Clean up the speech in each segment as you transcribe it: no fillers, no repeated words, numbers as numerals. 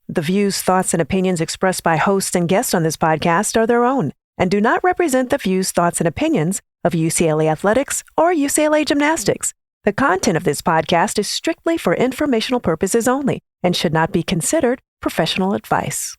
The views, thoughts, and opinions expressed by hosts and guests on this podcast are their own and do not represent the views, thoughts, and opinions of UCLA Athletics or UCLA Gymnastics. The content of this podcast is strictly for informational purposes only and should not be considered professional advice.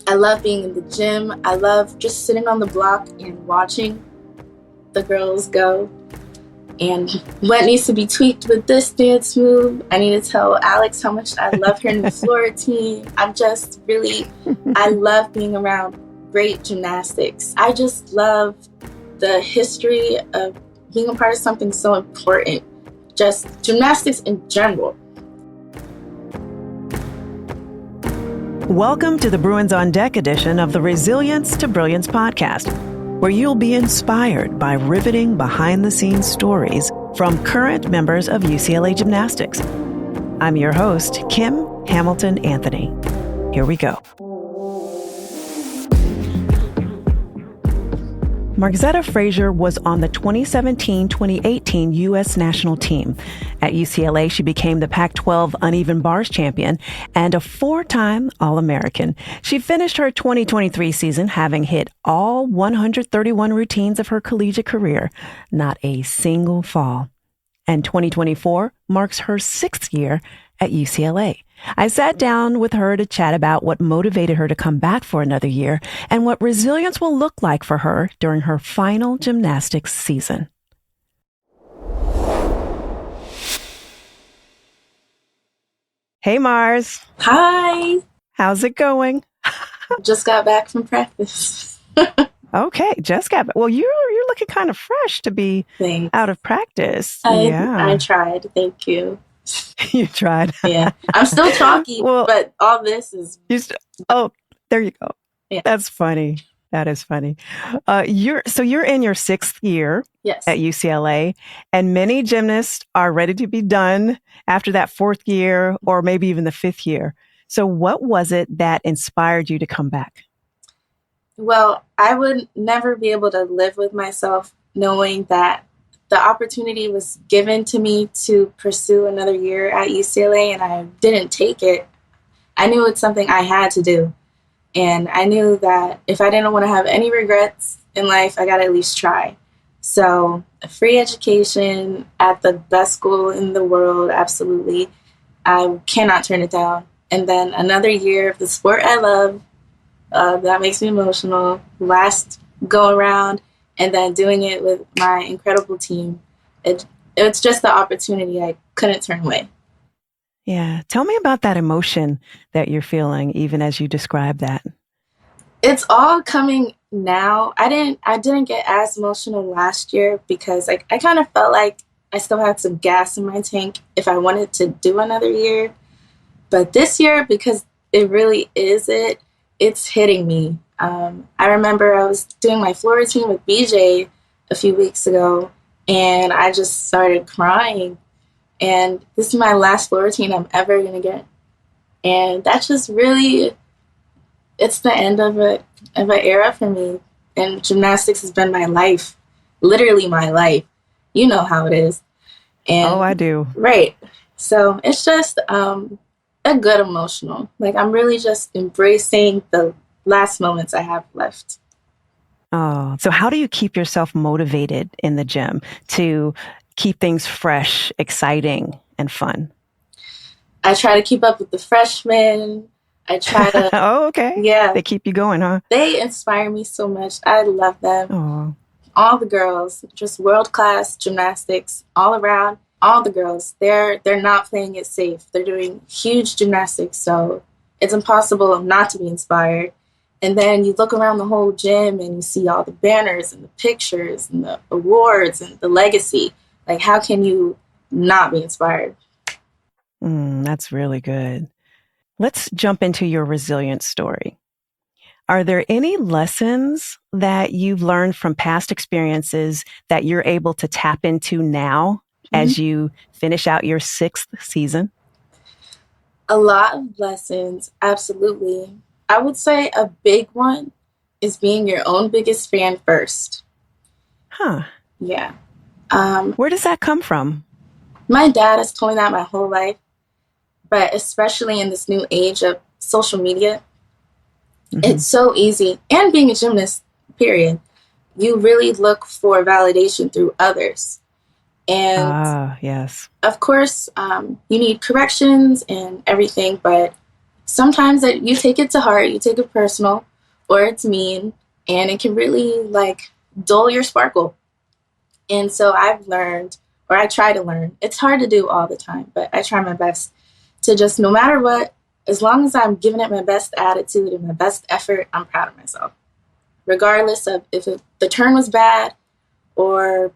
I love being in the gym. I love just sitting on the block and watching the girls go. And what needs to be tweaked with this dance move? I need to tell Alex how much I love her new floor routine. I love being around great gymnastics. I just love the history of being a part of something so important. Just gymnastics in general. Welcome to the Bruins on Deck edition of the Resilience to Brilliance podcast, where you'll be inspired by riveting behind-the-scenes stories from current members of UCLA Gymnastics. I'm your host, Kim Hamilton Anthony. Here we go. Margzetta Frazier was on the 2017-2018 U.S. national team. At UCLA, she became the Pac-12 uneven bars champion and a four-time All-American. She finished her 2023 season having hit all 131 routines of her collegiate career, not a single fall. And 2024 marks her sixth year at UCLA. I sat down with her to chat about what motivated her to come back for another year and what resilience will look like for her during her final gymnastics season. Hey, Mars. Hi. How's it going? Just got back from practice. Okay, just got back. Well, you're looking kind of fresh to be Thanks. out of practice. I tried. Thank you. You tried. Yeah. I'm still chalky, but all this is... there you go. Yeah. That's funny. That is funny. You're in your sixth year Yes. at UCLA, and many gymnasts are ready to be done after that fourth year or maybe even the fifth year. So what was it that inspired you to come back? Well, I would never be able to live with myself knowing that the opportunity was given to me to pursue another year at UCLA and I didn't take it. I knew it's something I had to do. And I knew that if I didn't want to have any regrets in life, I got to at least try. So a free education at the best school in the world, absolutely. I cannot turn it down. And then another year of the sport I love, that makes me emotional, last go around, and then doing it with my incredible team. It's just the opportunity I couldn't turn away. Yeah. Tell me about that emotion that you're feeling, even as you describe that. It's all coming now. I didn't get as emotional last year because I kind of felt like I still had some gas in my tank if I wanted to do another year. But this year, because it really is it's hitting me. I remember I was doing my floor routine with BJ a few weeks ago, and I just started crying. And this is my last floor routine I'm ever going to get. And that's just really, it's the end of an era for me. And gymnastics has been my life, literally my life. You know how it is. And, I do. Right. So it's just a good emotional. Like I'm really just embracing the last moments I have left. Oh, so how do you keep yourself motivated in the gym to keep things fresh, exciting, and fun? I try to keep up with the freshmen. I try to... Oh, okay. Yeah. They keep you going, huh? They inspire me so much. I love them. Oh. All the girls, just world-class gymnastics all around. All the girls, they're not playing it safe. They're doing huge gymnastics, so it's impossible not to be inspired. And then you look around the whole gym and you see all the banners and the pictures and the awards and the legacy. Like, how can you not be inspired? That's really good. Let's jump into your resilience story. Are there any lessons that you've learned from past experiences that you're able to tap into now as you finish out your sixth season? A lot of lessons, absolutely. I would say a big one is being your own biggest fan first. Huh. Yeah. Where does that come from? My dad has told me that my whole life, But especially in this new age of social media, Mm-hmm. it's so easy. And being a gymnast, period, you really look for validation through others. And Ah, yes. of course, you need corrections and everything, but sometimes you take it to heart, you take it personal, or it's mean, and it can really like dull your sparkle. And so I've learned, or I try to learn. It's hard to do all the time, but I try my best to just, no matter what, as long as I'm giving it my best attitude and my best effort, I'm proud of myself. Regardless of if the turn was bad, or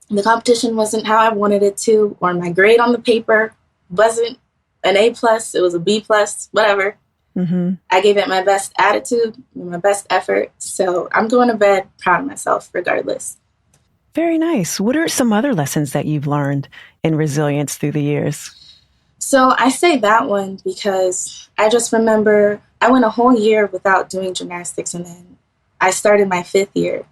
the competition wasn't how I wanted it to, or my grade on the paper wasn't an A plus, it was a B plus, whatever. Mm-hmm. I gave it my best attitude and my best effort. So I'm going to bed proud of myself regardless. Very nice. What are some other lessons that you've learned in resilience through the years? So I say that one because I just remember I went a whole year without doing gymnastics, and then I started my 5th year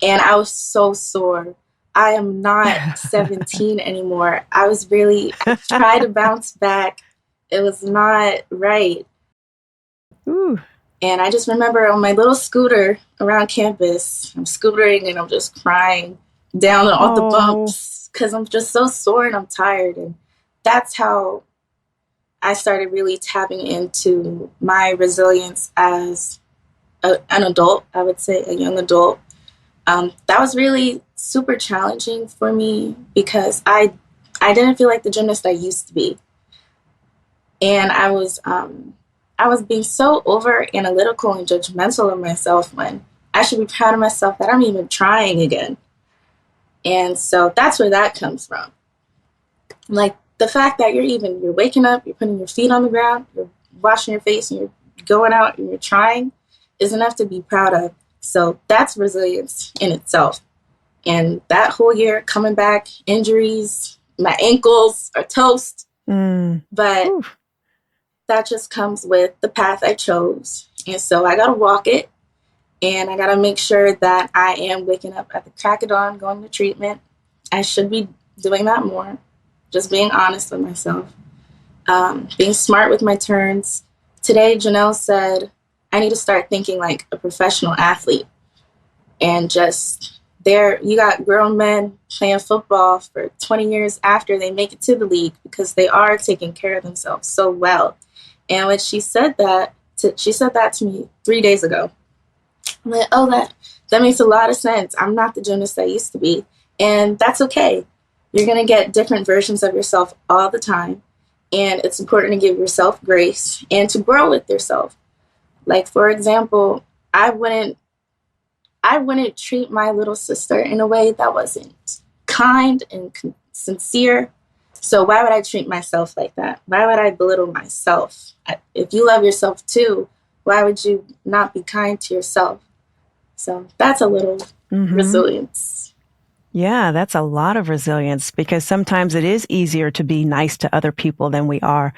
and I was so sore. I am not 17 anymore. I tried to bounce back. It was not right. Ooh. And I just remember on my little scooter around campus, I'm scootering and I'm just crying down all the bumps because I'm just so sore and I'm tired. And that's how I started really tapping into my resilience as an adult, I would say, a young adult. That was really super challenging for me because I didn't feel like the gymnast I used to be. And I was being so over analytical and judgmental of myself when I should be proud of myself that I'm even trying again. And so that's where that comes from. Like the fact that you're waking up, you're putting your feet on the ground, you're washing your face, and you're going out and you're trying is enough to be proud of. So that's resilience in itself. And that whole year coming back, injuries, my ankles are toast. But Oof. That just comes with the path I chose. And so I got to walk it. And I got to make sure that I am waking up at the crack of dawn, going to treatment. I should be doing that more. Just being honest with myself. Being smart with my turns. Today, Janelle said, I need to start thinking like a professional athlete. And just you got grown men playing football for 20 years after they make it to the league because they are taking care of themselves so well. And when she said that to me 3 days ago. I'm like, oh, that makes a lot of sense. I'm not the gymnast I used to be. And that's okay. You're going to get different versions of yourself all the time. And it's important to give yourself grace and to grow with yourself. Like, for example, I wouldn't treat my little sister in a way that wasn't kind and sincere. So why would I treat myself like that? Why would I belittle myself? If you love yourself too, why would you not be kind to yourself? So that's a little resilience. Yeah, that's a lot of resilience because sometimes it is easier to be nice to other people than we are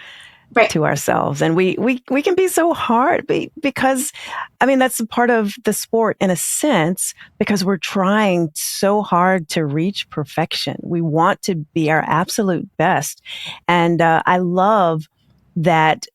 to ourselves. And we can be so hard because, I mean, that's a part of the sport in a sense, because we're trying so hard to reach perfection. We want to be our absolute best. And I love that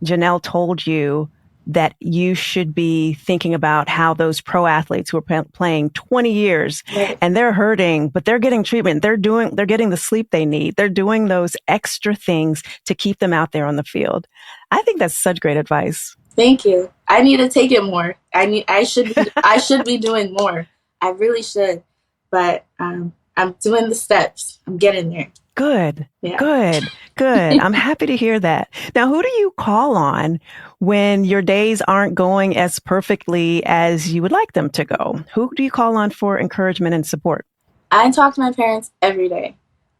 Janelle told you that you should be thinking about how those pro athletes who are playing 20 years and they're hurting, but they're getting treatment. They're getting the sleep they need. They're doing those extra things to keep them out there on the field. I think that's such great advice. Thank you. I need to take it more. I should be doing more. I really should. But I'm doing the steps. I'm getting there. Good. Yeah. Good. I'm happy to hear that. Now, who do you call on when your days aren't going as perfectly as you would like them to go? Who do you call on for encouragement and support? I talk to my parents every day,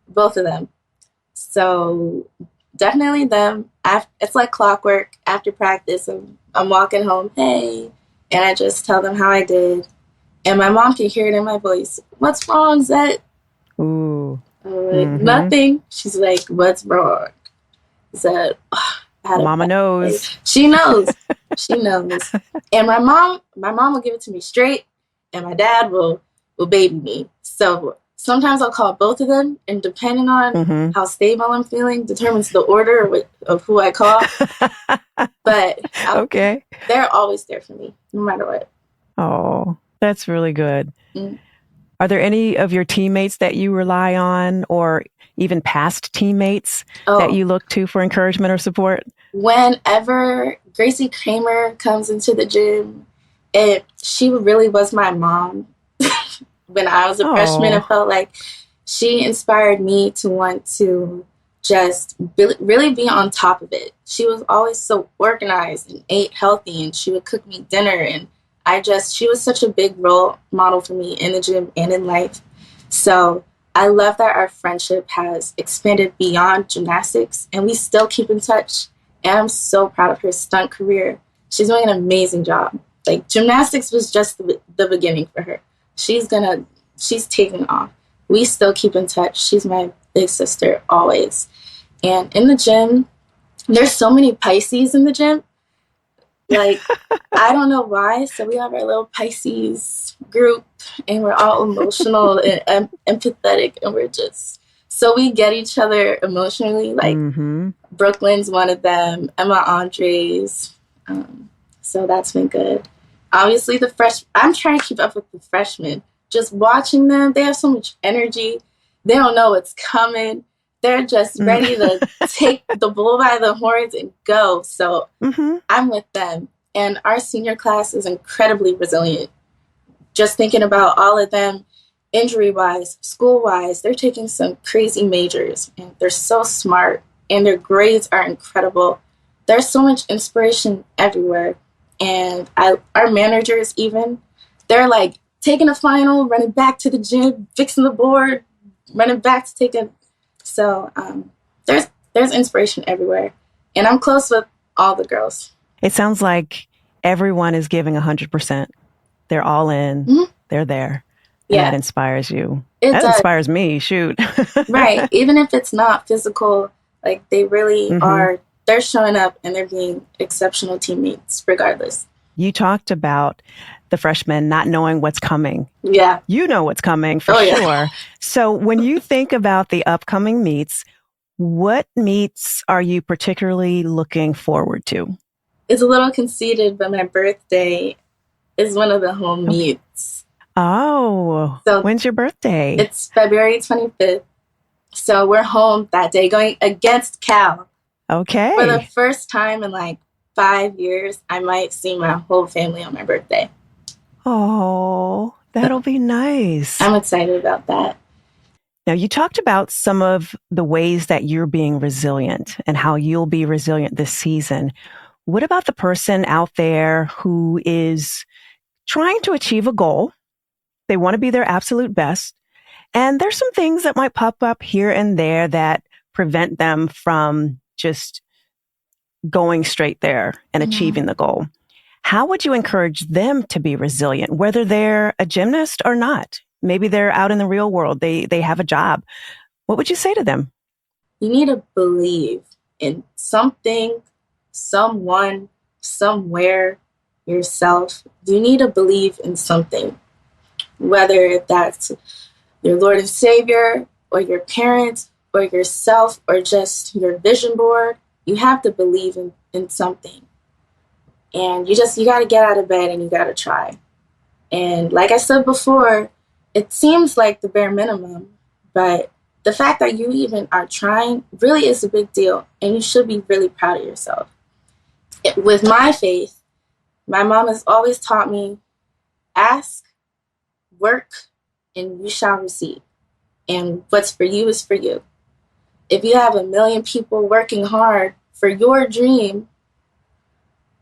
both of them. So definitely them. It's like clockwork. After practice, I'm walking home, hey, and I just tell them how I did. And my mom can hear it in my voice. What's wrong, Zet? Ooh. I'm like, nothing. She's like, what's wrong? Zet, Mama knows. She knows. She knows. And my mom will give it to me straight, and my dad will baby me. So sometimes I'll call both of them, and depending on how stable I'm feeling determines the order of who I call. But Okay. They're always there for me, no matter what. Oh, that's really good. Mm. Are there any of your teammates that you rely on, or even past teammates that you look to for encouragement or support? Whenever Gracie Kramer comes into the gym, she really was my mom. When I was a freshman, I felt like she inspired me to want to just really be on top of it. She was always so organized and ate healthy, and she would cook me dinner, and she was such a big role model for me in the gym and in life. So I love that our friendship has expanded beyond gymnastics, and we still keep in touch. And I'm so proud of her stunt career. She's doing an amazing job. Like, gymnastics was just the beginning for her. She's taking off. We still keep in touch. She's my big sister always. And in the gym, there's so many Pisces in the gym. Like, I don't know why. So we have our little Pisces group, and we're all emotional and empathetic, and so we get each other emotionally. Like, Brooklyn's one of them, Emma Andres. So that's been good. Obviously, I'm trying to keep up with the freshmen. Just watching them, they have so much energy. They don't know what's coming. They're just ready to take the bull by the horns and go. So I'm with them. And our senior class is incredibly resilient. Just thinking about all of them, injury-wise, school-wise, they're taking some crazy majors. And they're so smart. And their grades are incredible. There's so much inspiration everywhere. And our managers even, they're like taking a final, running back to the gym, fixing the board, running back to take a... So there's inspiration everywhere. And I'm close with all the girls. It sounds like everyone is giving 100%. They're all in. They're there. And that inspires you. That inspires me. Shoot. Right. Even if it's not physical, like, they really are. They're showing up, and they're being exceptional teammates regardless. You talked about the freshmen not knowing what's coming. Yeah. You know what's coming for sure. So when you think about the upcoming meets, what meets are you particularly looking forward to? It's a little conceited, but my birthday is one of the home meets. Oh, so when's your birthday? It's February 25th. So we're home that day going against Cal. Okay. For the first time in like 5 years, I might see my whole family on my birthday. Oh, that'll be nice. I'm excited about that. Now, you talked about some of the ways that you're being resilient and how you'll be resilient this season. What about the person out there who is trying to achieve a goal? They want to be their absolute best. And there's some things that might pop up here and there that prevent them from just going straight there and achieving the goal. How would you encourage them to be resilient, whether they're a gymnast or not? Maybe they're out in the real world. They have a job. What would you say to them? You need to believe in something, someone, somewhere, yourself. You need to believe in something, whether that's your Lord and Savior or your parents or yourself or just your vision board. You have to believe in something. And you got to get out of bed and you got to try. And like I said before, it seems like the bare minimum, but the fact that you even are trying really is a big deal, and you should be really proud of yourself. With my faith, my mom has always taught me, ask, work, and you shall receive. And what's for you is for you. If you have 1 million people working hard for your dream,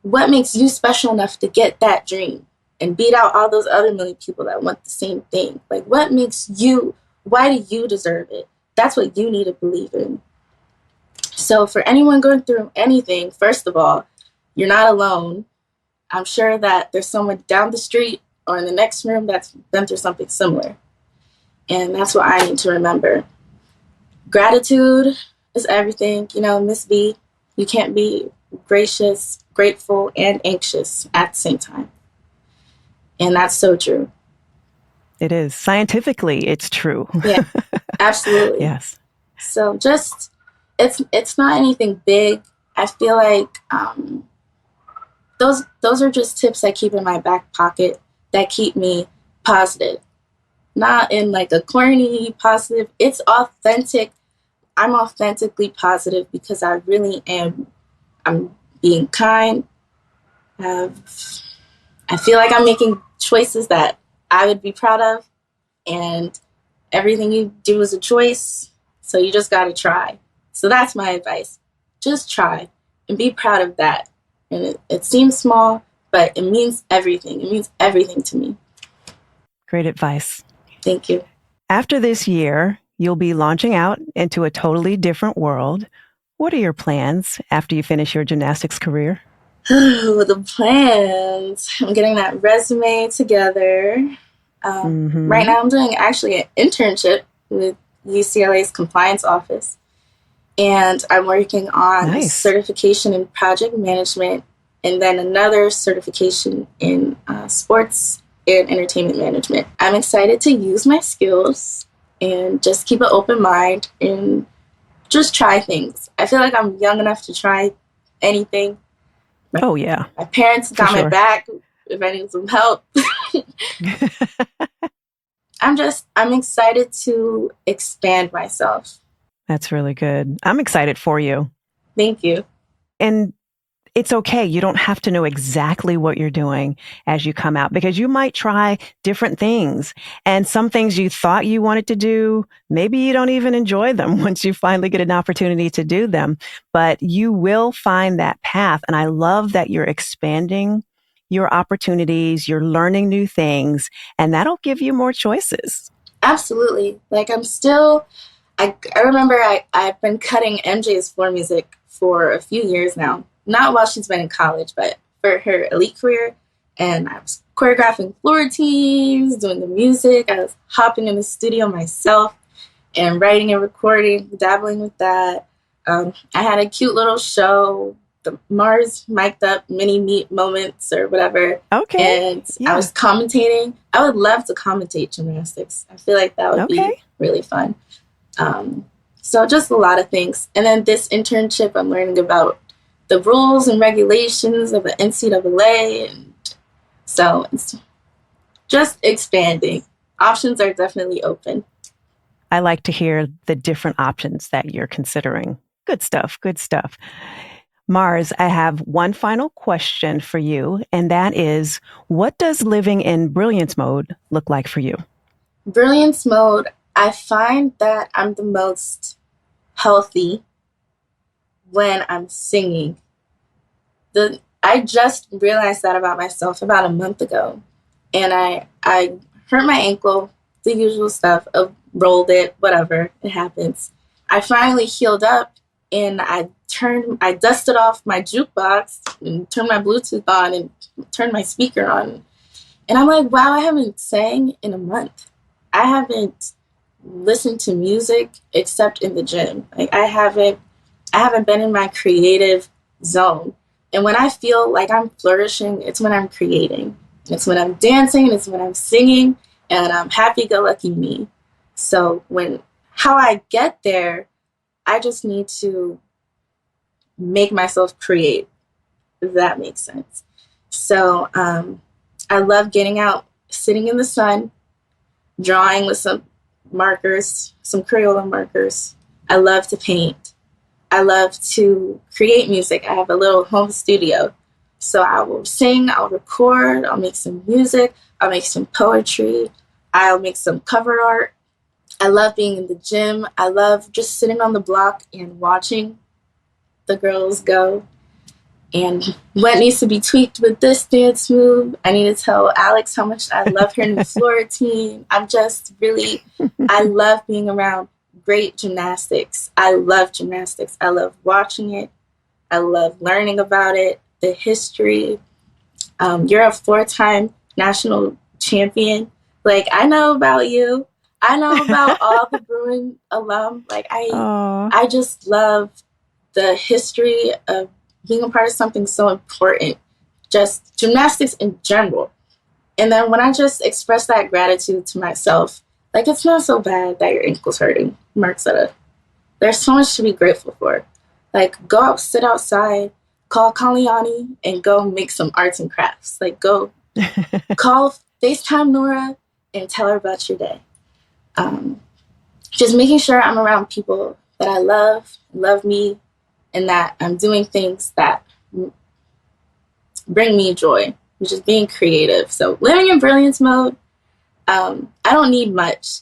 what makes you special enough to get that dream and beat out all those other 1 million people that want the same thing? Like, what makes you, why do you deserve it? That's what you need to believe in. So for anyone going through anything, first of all, you're not alone. I'm sure that there's someone down the street or in the next room that's been through something similar. And that's what I need to remember. Gratitude is everything. You know, Miss B, you can't be gracious, grateful, and anxious at the same time. And that's so true. It is. Scientifically, it's true. Yeah, absolutely. Yes. So just, it's not anything big. I feel like those are just tips I keep in my back pocket that keep me positive. Not in like a corny positive. It's authentic. I'm authentically positive because I really am. I'm being kind. I feel like I'm making choices that I would be proud of, and everything you do is a choice, so you just got to try. So that's my advice. Just try and be proud of that. And it seems small, but it means everything. It means everything to me. Great advice. Thank you. After this year, you'll be launching out into a totally different world. What are your plans after you finish your gymnastics career? The plans. I'm getting that resume together. Right now I'm doing actually an internship with UCLA's compliance office. And I'm working on a certification in project management and then another certification in sports and entertainment management. I'm excited to use my skills and just keep an open mind and just try things. I feel like I'm young enough to try anything. Oh, yeah. My parents got my back if I need some help. I'm excited to expand myself. That's really good. I'm excited for you. Thank you. And it's okay. You don't have to know exactly what you're doing as you come out, because you might try different things, and some things you thought you wanted to do, maybe you don't even enjoy them once you finally get an opportunity to do them, but you will find that path. And I love that you're expanding your opportunities, you're learning new things, and that'll give you more choices. Absolutely. Like I remember I've been cutting MJ's floor music for a few years now. Not while she's been in college, but for her elite career. And I was choreographing floor teams, doing the music. I was hopping in the studio myself and writing and recording, dabbling with that. I had a cute little show, the Mars mic'd up mini meet moments or whatever. Okay. And I was commentating. I would love to commentate gymnastics. I feel like that would be really fun. So just a lot of things. And then this internship, I'm learning about the rules and regulations of the NCAA. And so it's just expanding. Options are definitely open. I like to hear the different options that you're considering. Good stuff. Good stuff. Marz, I have one final question for you, and that is, what does living in Brilliance mode look like for you? Brilliance mode, I find that I'm the most healthy when I'm singing. I just realized that about myself about a month ago. And I hurt my ankle, the usual stuff, rolled it, whatever, it happens. I finally healed up and I dusted off my jukebox and turned my Bluetooth on and turned my speaker on. And I'm like, wow, I haven't sang in a month. I haven't listened to music except in the gym. Like I haven't been in my creative zone. And when I feel like I'm flourishing, it's when I'm creating. It's when I'm dancing, it's when I'm singing, and I'm happy-go-lucky me. So how I get there, I just need to make myself create, if that makes sense. So I love getting out, sitting in the sun, drawing with some markers, some Crayola markers. I love to paint. I love to create music. I have a little home studio. So I will sing, I'll record, I'll make some music, I'll make some poetry, I'll make some cover art. I love being in the gym. I love just sitting on the block and watching the girls go. And what needs to be tweaked with this dance move? I need to tell Alex how much I love her new floor routine. I love being around great gymnastics. I love gymnastics. I love watching it. I love learning about it, the history. You're a 4-time national champion. Like, I know about you. I know about all the Bruin alum. Like, I just love the history of being a part of something so important. Just gymnastics in general. And then when I just express that gratitude to myself, like, it's not so bad that your ankle's hurting, Margzetta. There's so much to be grateful for. Like, go out, sit outside, call Kalyani, and go make some arts and crafts. Like, go call FaceTime Nora and tell her about your day. Just making sure I'm around people that I love me, and that I'm doing things that bring me joy, which is being creative. So living in brilliance mode, I don't need much.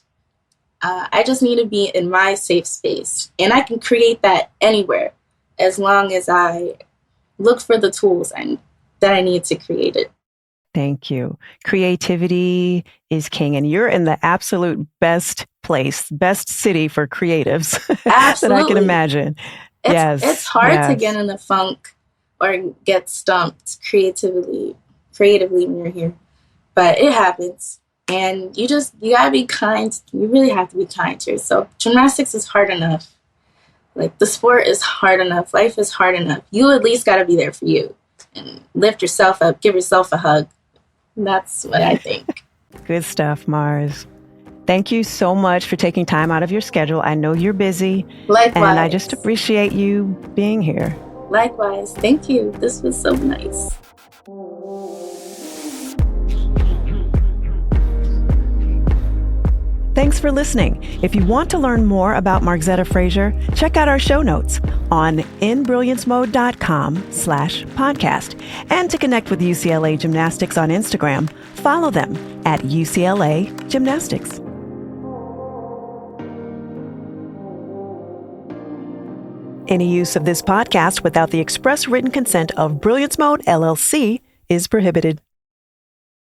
I just need to be in my safe space. And I can create that anywhere as long as I look for the tools that I need to create it. Thank you. Creativity is king, and you're in the absolute best place, best city for creatives that I can imagine. It's hard to get in the funk or get stumped creatively when you're here, but it happens. And you gotta be kind. You really have to be kind to yourself. Gymnastics is hard enough. Like, the sport is hard enough. Life is hard enough. You at least gotta be there for you and lift yourself up, give yourself a hug. And that's what I think. Good stuff, Mars. Thank you so much for taking time out of your schedule. I know you're busy. Likewise. And I just appreciate you being here. Likewise. Thank you. This was so nice. Thanks for listening. If you want to learn more about Margzetta Frazier, check out our show notes on BrillianceMode.com/podcast. And to connect with UCLA Gymnastics on Instagram, follow them at UCLA Gymnastics. Any use of this podcast without the express written consent of Brilliance Mode, LLC is prohibited.